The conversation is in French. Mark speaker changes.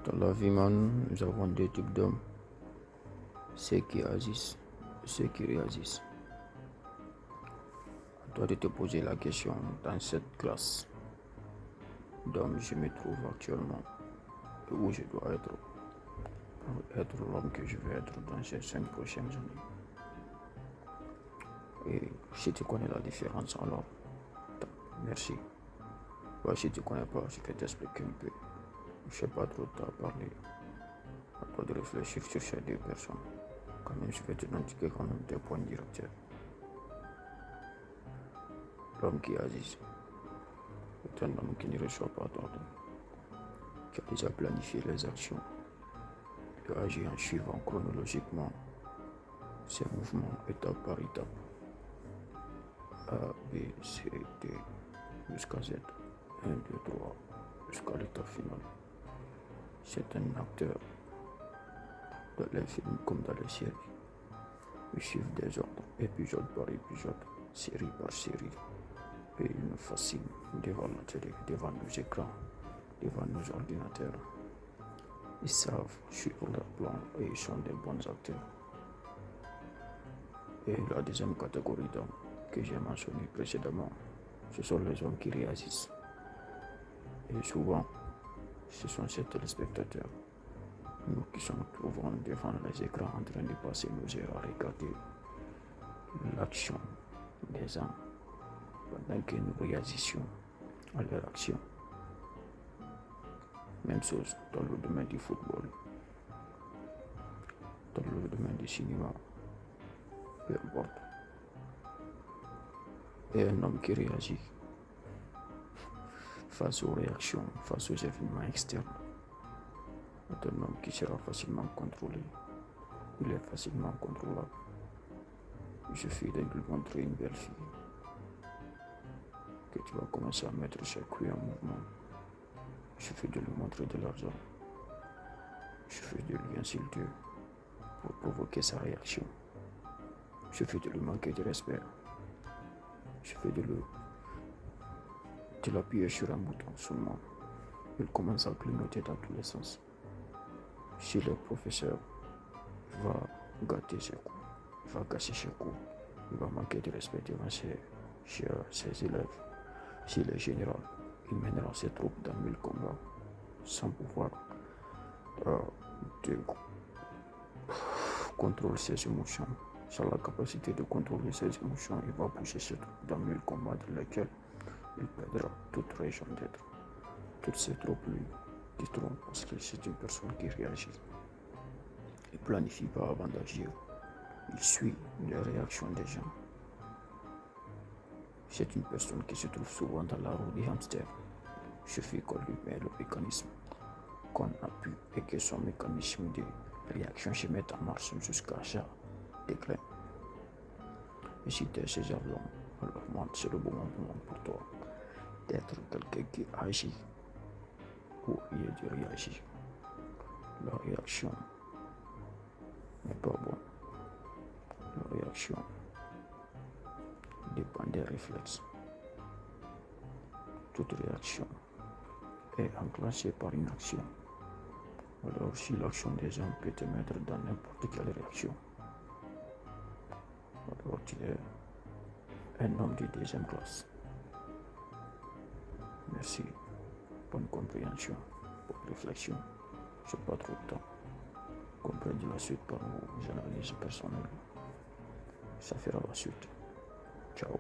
Speaker 1: Dans la vie, man, nous avons deux types d'hommes, ceux qui agissent et ceux qui réagissent. À toi de te poser la question dans cette classe d'hommes je me trouve actuellement et où je dois être pour être l'homme que je veux être dans ces 5 prochaines années. Et si tu connais la différence, alors merci. Si tu connais pas, je vais t'expliquer un peu. Je sais pas trop de parler. À toi de réfléchir sur ces deux personnes. Quand même, je vais te indiquer quand même des points directeurs. L'homme qui agit est un homme qui ne reçoit pas d'ordre, qui a déjà planifié les actions, qui agit en suivant chronologiquement ses mouvements étape par étape. A, B, C, D, jusqu'à Z. 1, 2, 3, jusqu'à l'étape finale. C'est un acteur dans les films comme dans les séries. Ils suivent des ordres, épisode par épisode, série par série. Et ils nous fascinent devant la télé, devant nos écrans, devant nos ordinateurs. Ils savent suivre leur plan et ils sont des bons acteurs. Et la deuxième catégorie d'hommes que j'ai mentionné précédemment, ce sont les hommes qui réagissent. Et souvent, ce sont ces téléspectateurs, nous qui sommes souvent devant les écrans en train de passer nos heures à regarder l'action des hommes pendant que nous réagissions à leur action. Même chose dans le domaine du football, dans le domaine du cinéma, peu importe. Et un homme qui réagit face aux réactions, face aux événements externes, est un homme qui sera facilement contrôlé. Il est facilement contrôlable. Il suffit de lui montrer une belle fille que tu vas commencer à mettre ses couilles en mouvement. Il suffit de lui montrer de l'argent. Il suffit de lui insulter pour provoquer sa réaction. Il suffit de lui manquer de respect. Il suffit de l'appuyer sur un bouton seulement. Il commence à clignoter dans tous les sens. Si le professeur va gâter ses coups, il va casser ses coups, il va manquer de respect devant ses élèves. S'il est général, il mènera ses troupes dans 1000 combats sans pouvoir de contrôler ses émotions. Sans la capacité de contrôler ses émotions, il va pousser ses troupes dans 1000 combats dans lesquels il perdra toute raison d'être. Toutes ces troupes lui quitteront parce que c'est une personne qui réagit. Il ne planifie pas avant d'agir. Il suit les réactions des gens. C'est une personne qui se trouve souvent dans la roue du hamster. Il suffit qu'on lui met le mécanisme, qu'on appuie et que son mécanisme de réaction se mette en marche jusqu'à ça déclin. Et si tu es ce genre d'homme, alors c'est le bon moment pour toi d'être quelqu'un qui agit ou il est de réagir. La réaction n'est pas bonne. La réaction dépend des réflexes. Toute réaction est enclenchée par une action. Alors si l'action des hommes peut te mettre dans n'importe quelle réaction, alors tu es un homme de deuxième classe. Merci. Bonne compréhension, bonne réflexion. Je n'ai pas trop de temps. Comprenez la suite par vos analyses personnelles. Ça fera la suite. Ciao.